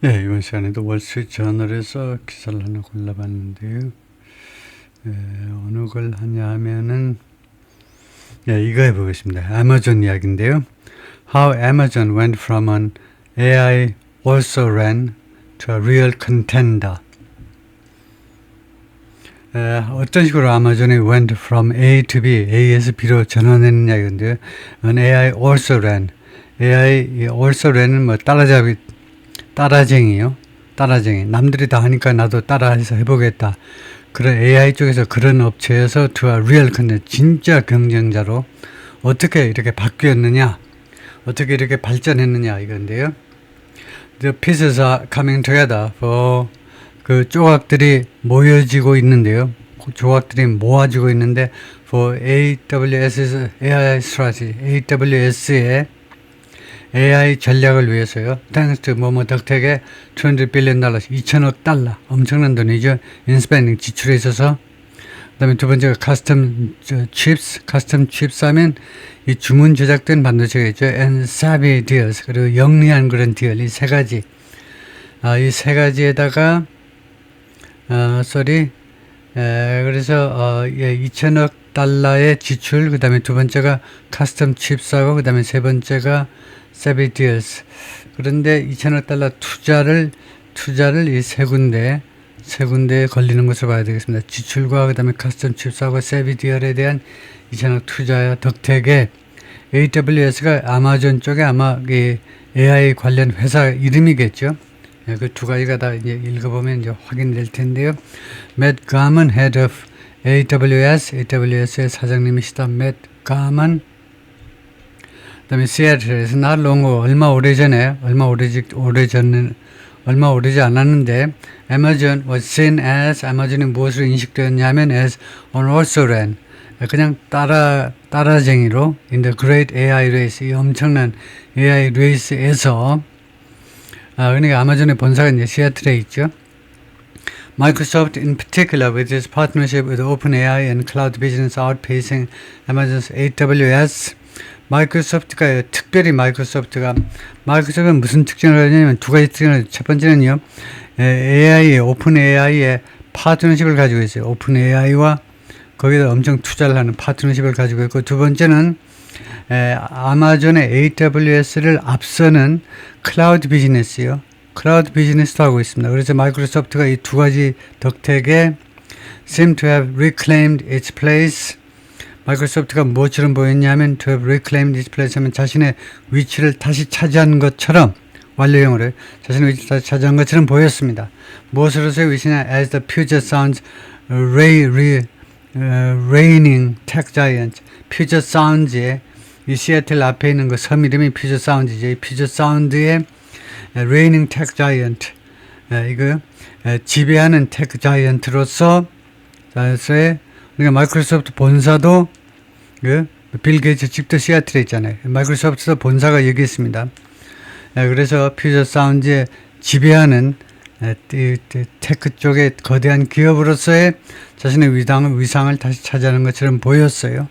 예, 이번 시간에도 월스트리트저널에서 기사를 하나 골라봤는데요. 어느 걸 하냐 하면은, 이거 해보겠습니다. 아마존 이야기인데요. How Amazon went from an AI also ran to a real contender. 어떤 식으로 아마존이 went from A to B, A에서 B로 전환했느냐 이건데요. An AI also ran. AI also ran은 뭐 따라쟁이요. 따라쟁이. 남들이 다 하니까 나도 따라해서 해보겠다. 그런 AI 쪽에서 그런 업체에서 to a real contender, 진짜 경쟁자로 어떻게 이렇게 바뀌었느냐, 어떻게 이렇게 발전했느냐 이건데요. The pieces are coming together for 그 조각들이 모여지고 있는데요. 그 조각들이 모아지고 있는데 for AWS's AI strategy, AWS의 AI 전략을 위해서요. Thanks to 뭐뭐 덕택에 $200 billion, 2천억 달러, 엄청난 돈이죠. In spending, 지출에 있어서. 그 다음에 두 번째가 custom chips 하면 이 주문 제작된 반도체겠죠. And savvy deals, 그리고 영리한 그런 딜, 이 세 가지. 이 세 가지에다가, 그래서, 2천억 달러의 지출, 그 다음에 두 번째가 custom chips하고, 그 다음에 세 번째가 savvy deals. 그런데 2천억 달러 투자를 이 세 군데에 걸리는 것으로 봐야 되겠습니다. 지출과 그 다음에 custom chips하고 savvy deal에 대한 2천억 투자야 덕택에 AWS가 아마존 쪽에 아마 AI 관련 회사 이름이겠죠. 그 두 가지가 다 이제 읽어보면 이제 확인될 텐데요. Matt Garman, Head of AWS의 사장님이시다. Matt Garman. 그다음에 시애틀에서 not long ago, 얼마 오래지 않았는데 Amazon was seen as, 아마존이 무엇으로 인식되었냐면 as an also ran, 그냥 따라쟁이로 in the great AI race, 이 엄청난 AI 레이스에서 그러니까 아마존의 본사가 이제 시애틀에 있죠. Microsoft in particular with its partnership with OpenAI and cloud business outpacing Amazon's AWS. 마이크로소프트가 특별히 마이크로소프트는 무슨 특징을 하냐면 두 가지 특징을. 첫 번째는요, 오픈 AI의 파트너십을 가지고 있어요. 오픈 AI와 거기다 엄청 투자를 하는 파트너십을 가지고 있고, 두 번째는 아마존의 AWS를 앞서는 클라우드 비즈니스요. 클라우드 비즈니스도 하고 있습니다. 그래서 마이크로소프트가 이 두 가지 덕택에 seem to have reclaimed its place. 마이크로소프트가 무엇처럼 보였냐면 to have reclaimed its place 하면 자신의 위치를 다시 차지한 것처럼, 완료형으로 자신의 위치를 다시 차지한 것처럼 보였습니다. 무엇으로서의 위치냐? As the Puget Sound's reigning tech giant. Puget Sound의 이 시애틀 앞에 있는 그 섬 이름이 Puget Sound이죠. 이 Puget Sound의 reigning tech giant, 이거 지배하는 테크 자이언트로서, 그러니까 마이크로소프트 본사도 빌 게이츠 집도 시애틀에 있잖아요. 마이크로소프트 본사가 여기 있습니다. 그래서 퓨저 사운드에 지배하는 테크 쪽의 거대한 기업으로서의 자신의 위상을 다시 차지하는 것처럼 보였어요.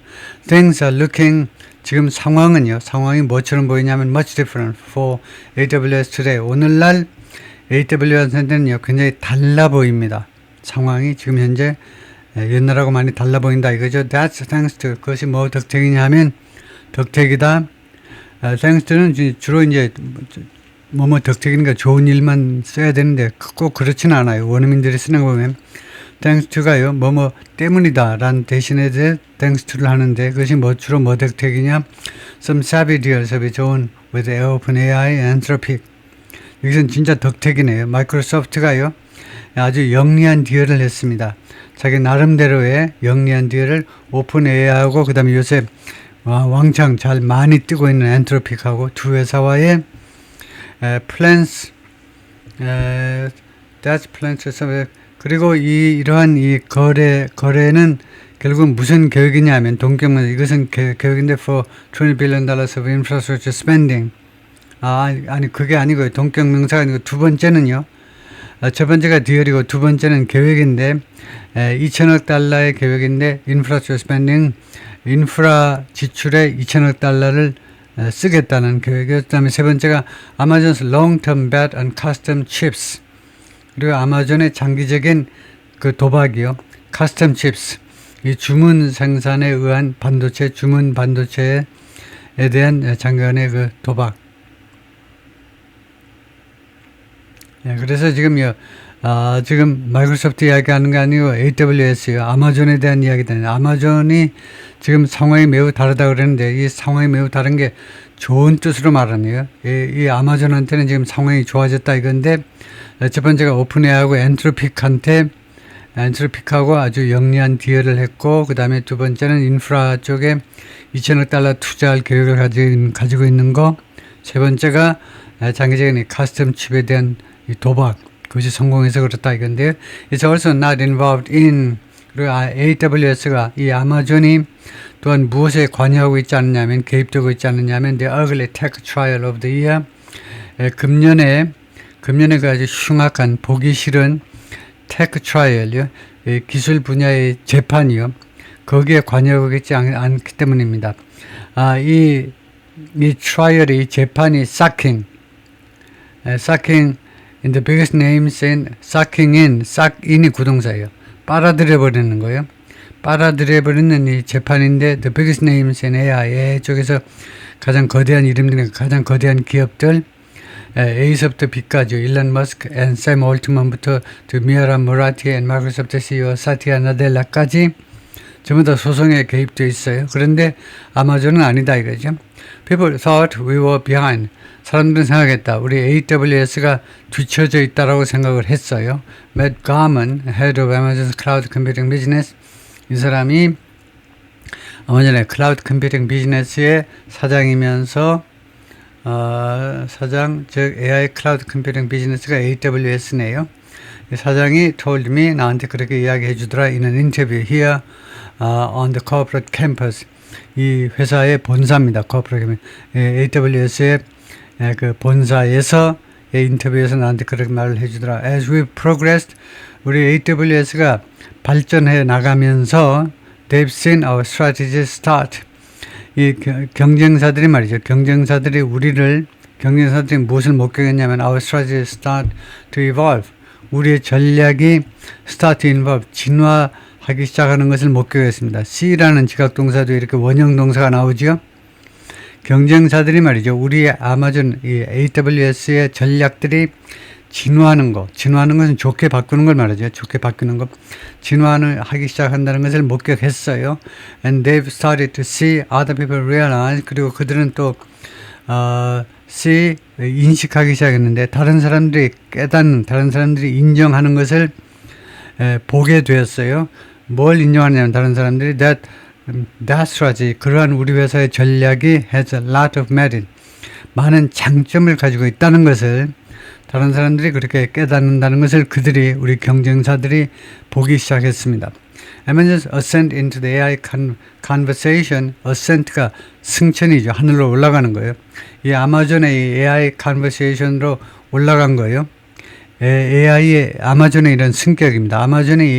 Things are looking, 지금 상황이 뭐처럼 보이냐면 much different for AWS today. 오늘날 AWS한테는요, 굉장히 달라 보입니다. 상황이 지금 현재 옛날하고 많이 달라 보인다 이거죠. That's thanks to, 그것이 뭐 덕택이냐 하면 덕택이다. thanks to는 주로 이제 뭐뭐 덕택이니까 좋은 일만 써야 되는데 꼭 그렇지는 않아요. 원어민들이 쓰는 거 보면 thanks to가요, 뭐뭐 때문이다 라는 대신에 thanks to를 하는데, 그것이 주로 뭐 덕택이냐? Some savvy deals, 좋은 with OpenAI and Anthropic. 여기서는 진짜 덕택이네요. 마이크로소프트가요, 아주 영리한 딜을 했습니다. 자기 나름대로의 영리한 딜을 오픈AI하고, 그 다음에 요새 왕창 잘 많이 뜨고 있는 엔트로픽하고 두 회사와의 plans, that's plans. 그리고 이러한 이 거래는 결국 무슨 계획이냐 하면 이것은 계획인데 for $20 billion of infrastructure spending. 아니 그게 아니고요. 동격명사가 아니고 두 번째는요. 첫 번째가 듀얼이고 두 번째는 계획인데 2천억 달러의 계획인데 infrastructure spending, 인프라 지출에 2천억 달러를 쓰겠다는 계획이요. 그다음에 세 번째가 아마존's long-term bet on custom chips. 그리고 아마존의 장기적인 그 도박이요. custom chips. 이 주문 생산에 의한 반도체, 주문 반도체에 대한 장기간의 그 도박. 그래서 지금요, 지금 마이크로소프트 이야기하는 게 아니고 AWS요. 아마존에 대한 이야기다. 아마존이 지금 상황이 매우 다르다 그랬는데 이 상황이 매우 다른 게 좋은 뜻으로 말하네요. 이 아마존한테는 지금 상황이 좋아졌다 이건데 첫 번째가 오픈AI하고 엔트로픽하고 아주 영리한 디얼을 했고 그 다음에 두 번째는 인프라 쪽에 2천억 달러 투자할 계획을 가지고 있는 거. 세 번째가 장기적인 카스텀 칩에 대한 이 도박. 그것이 성공해서 그렇다 이건데요. It's also not involved in 그리고 AWS가 이 아마존이 또한 무엇에 관여하고 있지 않느냐면 개입되고 있지 않느냐면 The Ugly Tech Trial of the Year 금년에 그 아주 흉악한 보기 싫은 테크 트라이얼이요. 기술 분야의 재판이요. 거기에 관여하고 있지 않기 때문입니다. 이 트라이얼이 재판이 sucking in the biggest names in sucking in이 구동사예요. 빨아들여 버리는 거예요. 빨아들여 버리는 이 재판인데 the biggest names in AI 쪽에서 가장 거대한 이름들이 가장 거대한 기업들 A서부터 B까지 일론 머스크, 샘 올트만부터 미라람 모라티, 마이크로소프트 CEO 사티아 나델라까지 전부 다 소송에 개입되어 있어요. 그런데 아마존은 아니다 이거죠. People thought we were behind. 사람들은 생각했다. 우리 AWS가 뒤처져 있다라고 생각을 했어요. Matt Garman, Head of Amazon's Cloud Computing Business. 이 사람이 아마존의 클라우드 컴퓨팅 비즈니스의 사장이면서 사장, 즉 AI 클라우드 컴퓨팅 비즈니스가 AWS네요. 사장이 told me, 나한테 그렇게 이야기해 주더라. in an interview here on the corporate campus. 이 회사의 본사입니다. corporate AWS의 그 본사에서 인터뷰에서 나한테 그렇게 말을 해 주더라. As we progressed, 우리 AWS가 발전해 나가면서 they've seen our strategy start. 이 경쟁사들이 말이죠. 경쟁사들이 무엇을 목격했냐면 our strategy start to evolve. 우리의 전략이 start to evolve, 진화하기 시작하는 것을 목격했습니다. C라는 지각동사도 이렇게 원형동사가 나오죠. 경쟁사들이 말이죠. 우리 아마존, 이 AWS의 전략들이 진화하는 것은 좋게 바꾸는 걸 말하죠. 좋게 바꾸는 것. 진화를 하기 시작한다는 것을 목격했어요. And they've started to see other people realize. 그리고 그들은 또, 인식하기 시작했는데, 다른 사람들이 깨닫는, 다른 사람들이 인정하는 것을 보게 되었어요. 뭘 인정하냐면, 다른 사람들이 that strategy, 그러한 우리 회사의 전략이 has a lot of merit. 많은 장점을 가지고 있다는 것을 다른 사람들이 그렇게 깨닫는다는 것을 우리 경쟁사들이 보기 시작했습니다. Amazon's ascent into the AI conversation, ascent가 승천이죠. 하늘로 올라가는 거예요. 이 아마존의 AI conversation으로 올라간 거예요. 아마존의 이런 승격입니다. 아마존의 이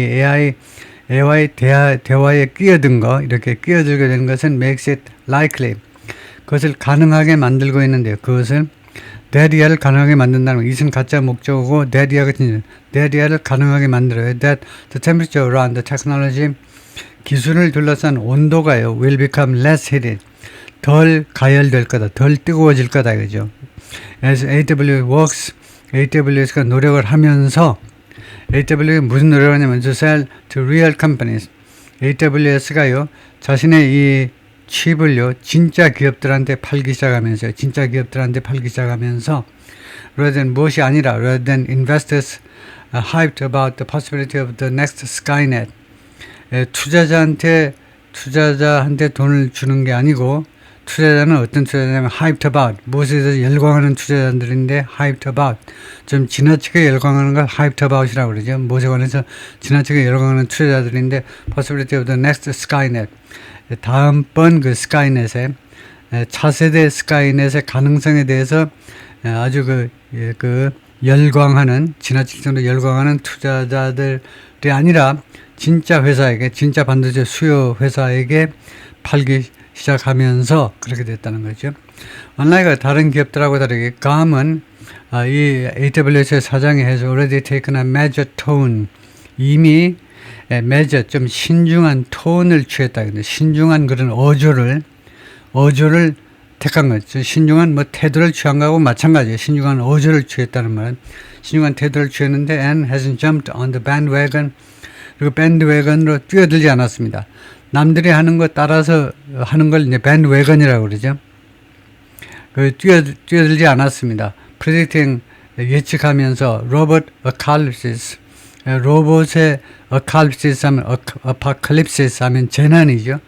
AI와의 대화에 끼어든 거, 이렇게 끼어들게 되는 것은 makes it likely. 그것을 가능하게 만들고 있는데요. 그것을 데디아를 가능하게 만든다는 거. 이것은 가짜 목적어고 데디아를 가능하게 만들어요. That the temperature around the technology 기술을 둘러싼 온도가요. will become less heated. 덜 가열될 거다. 덜 뜨거워질 거다. 그죠? As AWS가 노력을 하면서 AWS가 무슨 노력을 하냐면 to sell to real companies. AWS가요. 자신의 이 칩을요, 진짜 기업들한테 팔기 시작하면서, rather than 무엇이 아니라, rather than investors hyped about the possibility of the next Skynet. 투자자한테 돈을 주는 게 아니고, 투자자는 어떤 투자자냐면, hyped about. 무엇에 대해서 열광하는 투자자들인데, hyped about. 좀 지나치게 열광하는 걸 hyped about이라고 그러죠. 무엇에 관해서 지나치게 열광하는 투자자들인데, possibility of the next Skynet. 다음번 그 스카이넷의 차세대 스카이넷의 가능성에 대해서 아주 열광하는 지나칠 정도로 열광하는 투자자들이 아니라 진짜 회사에게 반도체 수요 회사에게 팔기 시작하면서 그렇게 됐다는 거죠. unlike 다른 기업들하고 다르게 GAM은 이 AWS의 사장이 has already taken a measured tone. 이미 measured, 좀 신중한 톤을 취했다. 근데 신중한 그런 어조를 택한 거죠. 신중한 태도를 취한 거하고 마찬가지예요. 신중한 어조를 취했다는 말은 신중한 태도를 취했는데 and hasn't jumped on the bandwagon. 그리고 밴드웨건으로 뛰어들지 않았습니다. 남들이 하는 거 따라서 하는 걸 이제 밴드웨건이라고 그러죠. 뛰어들지 않았습니다. predicting, 예측하면서 로봇 apocalypse, 로봇의 apocalypse 하면 apocalypse 하면 재난이죠.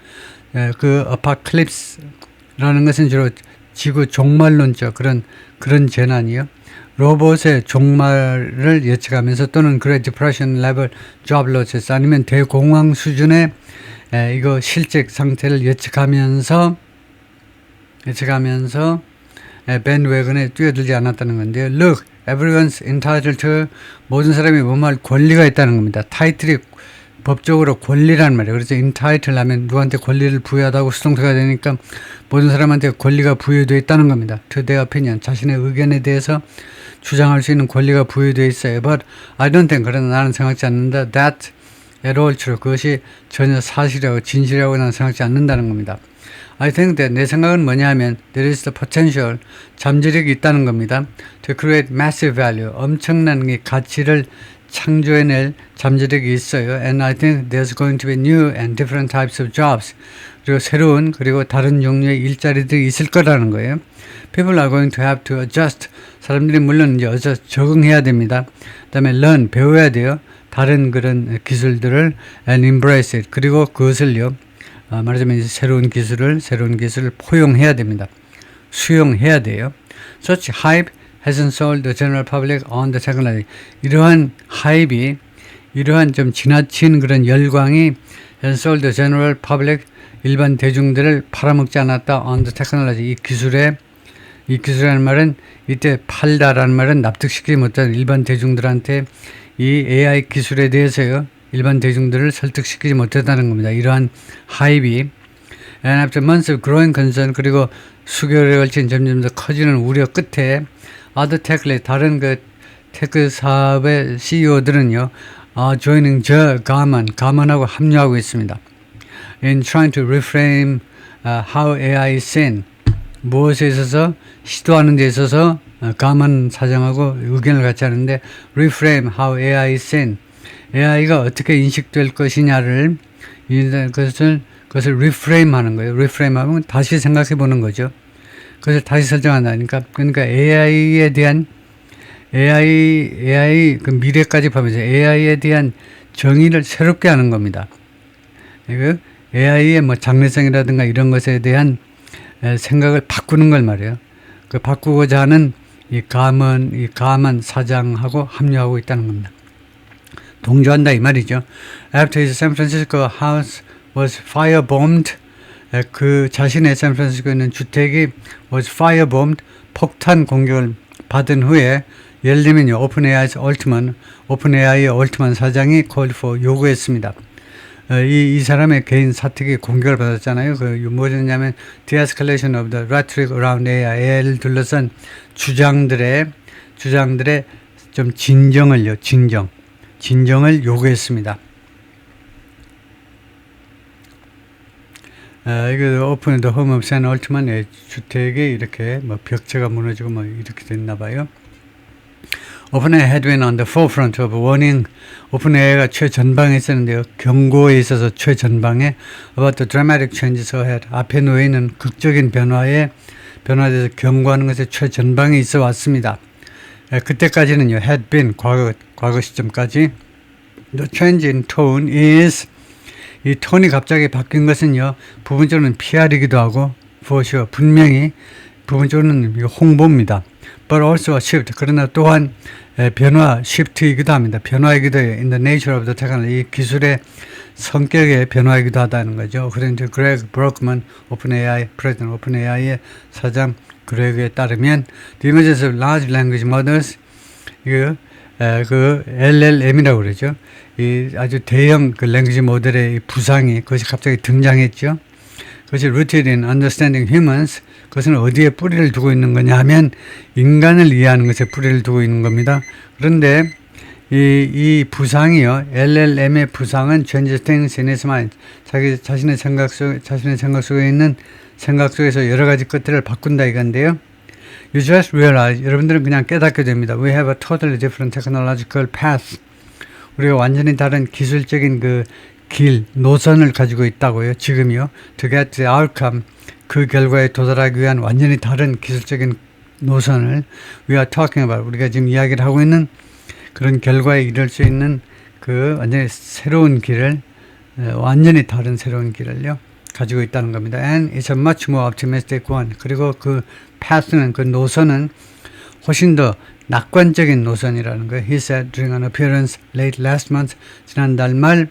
그 apocalypse라는 것은 주로 지구 종말론적 그런 재난이요. 로봇의 종말을 예측하면서 또는 Great Depression level job losses 아니면 대공황 수준의 이거 실직 상태를 예측하면서 밴드웨건에 뛰어들지 않았다는 건데요. Look, everyone's entitled to, 모든 사람이 뭐할 권리가 있다는 겁니다. 타이틀이 법적으로 권리라는 말이에요. 그래서 entitled 하면 누구한테 권리를 부여하다고 수동태가 되니까 모든 사람한테 권리가 부여되어 있다는 겁니다. To their opinion, 자신의 의견에 대해서 주장할 수 있는 권리가 부여되어 있어요. But I don't think, 그러나 나는 생각지 않는다. That at all true, 그것이 전혀 사실이라고 진실이라고 나는 생각지 않는다는 겁니다. I think that, 내 생각은 뭐냐 하면 there is the potential, 잠재력이 있다는 겁니다. To create massive value, 엄청난 가치를 창조해낼 잠재력이 있어요. And I think there's going to be new and different types of jobs. 그리고 새로운 그리고 다른 종류의 일자리들이 있을 거라는 거예요. People are going to have to adjust. 사람들이 물론 이제 적응해야 됩니다. 그다음에 learn, 배워야 돼요. 다른 그런 기술들을 and embrace it. 그리고 그것을요. 말하자면 이제 새로운 기술을 포용해야 됩니다. 수용해야 돼요. Such hype hasn't sold the general public on the technology. 이러한 하이비, 이러한 좀 지나친 그런 열광이 hasn't sold the general public, 일반 대중들을 팔아먹지 않았다 on the technology. 이 기술이라는 말은 이때 팔다라는 말은 납득시키지 못한 일반 대중들한테 이 AI 기술에 대해서요. 일반 대중들을 설득시키지 못했다는 겁니다. 이러한 하이비. And after months of growing concern, 그리고 수개월에 걸친 점점 더 커지는 우려 끝에 other tech, 다른 그 테크 사업의 CEO들은요, joining 가만하고 합류하고 있습니다. In trying to reframe how AI is seen, 무엇에 있어서 시도하는 데 있어서 가만 사장하고 의견을 같이 하는데 reframe how AI is seen, AI가 어떻게 인식될 것이냐를 그것을 reframe 하는 거예요. reframe 하면 다시 생각해 보는 거죠. 그것을 다시 설정한다니까. 그러니까 AI에 대한 AI 그 미래까지 포함해서 AI에 대한 정의를 새롭게 하는 겁니다. 이거 AI의 장래성이라든가 이런 것에 대한 생각을 바꾸는 걸 말이에요. 그 바꾸고자 하는 이 가만 사장하고 합류하고 있다는 겁니다. 동조한다 이 말이죠. After his San Francisco house was firebombed, 그 자신의 샌프란시스코에 있는 주택이 was firebombed, 폭탄 공격을 받은 후에 예를 들면요, 오픈AI의 올트만 사장이 called for, 요구했습니다. 이 사람의 개인 사택이 공격을 받았잖아요. 뭐였냐면 de-escalation of the rhetoric around AI를 둘러싼 주장들의 좀 진정을 요구했습니다. 이거 오픈 더 홈 오브 샌 올트만의 주택에 이렇게 벽체가 무너지고 이렇게 됐나 봐요. OpenAI had been on the forefront of warning. OpenAI가 최전방에 있었는데요. 경고에 있어서 최전방에 about the dramatic changes ahead. 앞에 놓여 있는 극적인 변화에 대해서 경고하는 것에 최전방에 있어 왔습니다. 그때까지는요, had been, 과거 시점까지. The change in tone is, 이 톤이 갑자기 바뀐 것은요, 부분적으로는 PR이기도 하고, for sure, 분명히, 부분적으로는 홍보입니다. But also a shift, 그러나 또한 변화, shift이기도 합니다. 변화이기도 해요. In the nature of the technology, 이 기술의 성격의 변화이기도 하다는 거죠. 그런데 Greg Brockman, President OpenAI의 사장 그렉에 따르면 The emergence of large language models, 그 LLM이라고 그러죠. 이 아주 대형 그 랭귀지 모델의 부상이 그것이 갑자기 등장했죠. 그것이 rooted in understanding humans, 그것은 어디에 뿌리를 두고 있는 거냐 하면 인간을 이해하는 것에 뿌리를 두고 있는 겁니다. 그런데 이 부상이요, LLM의 부상은 changes things in his mind. 자신의 생각 속에 있는 생각 속에서 여러 가지 것들을 바꾼다 이건데요. You just realize, 여러분들은 그냥 깨닫게 됩니다. We have a totally different technological path. 우리가 완전히 다른 기술적인 그 길, 노선을 가지고 있다고요. 지금요. To get the outcome, 그 결과에 도달하기 위한 완전히 다른 기술적인 노선을 we are talking about. 우리가 지금 이야기를 하고 있는 그런 결과에 이를 수 있는 그 완전히 새로운 길을, 완전히 다른 새로운 길을요, 가지고 있다는 겁니다. And it's a much more optimistic one. 그리고 그 path는, 그 노선은 훨씬 더 낙관적인 노선이라는 거예요. He said during an appearance late last month. 지난달 말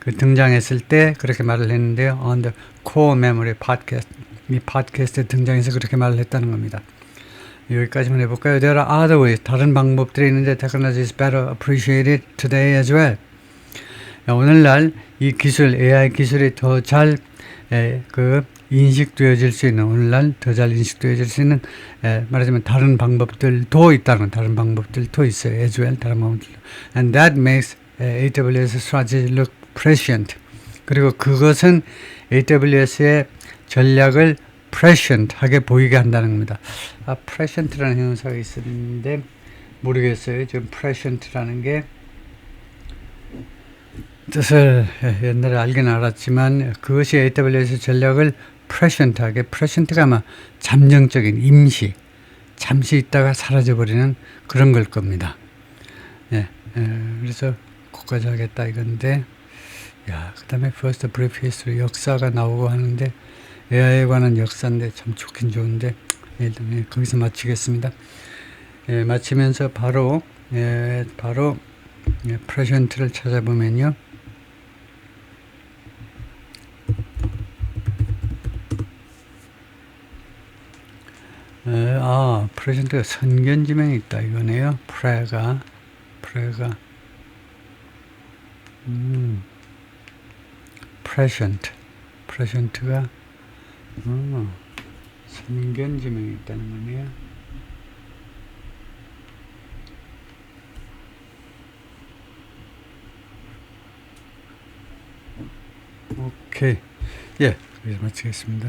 그 등장했을 때 그렇게 말을 했는데요. On the Core Memory Podcast. 이 팟캐스트에 등장해서 그렇게 말을 했다는 겁니다. 여기까지만 해볼까요? There are other ways. 다른 방법들이 있는데 technology is better appreciated today as well. 오늘날 이 기술, AI 기술이 더 잘 인식되어질 수 있는, 오늘날 더 잘 인식되어질 수 있는, 말하자면 다른 방법들도 있다는, 다른 방법들도 있어요. as well, 다른 방법들도. And that makes AWS strategy look prescient. 그리고 그것은 AWS의 전략을 prescient하게 보이게 한다는 겁니다. prescient라는 형용사가 있었는데 모르겠어요. 지금 prescient라는 게 뜻을 옛날에 알긴 알았지만 그것이 AWS 전략을 prescient하게, prescient가 아마 잠정적인, 임시, 잠시 있다가 사라져버리는 그런 걸 겁니다. 그래서 거기까지 하겠다 이건데, 그 다음에 first brief history, 역사가 나오고 하는데 AI에 관한 역사인데 참 좋긴 좋은데 일단 거기서 마치겠습니다. 마치면서 바로 prescient를 찾아보면요. prescient가 선견지명이 있다 이거네요. prescient가 선견지명이 있다는 거네요. 오케이. 여기서 마치겠습니다.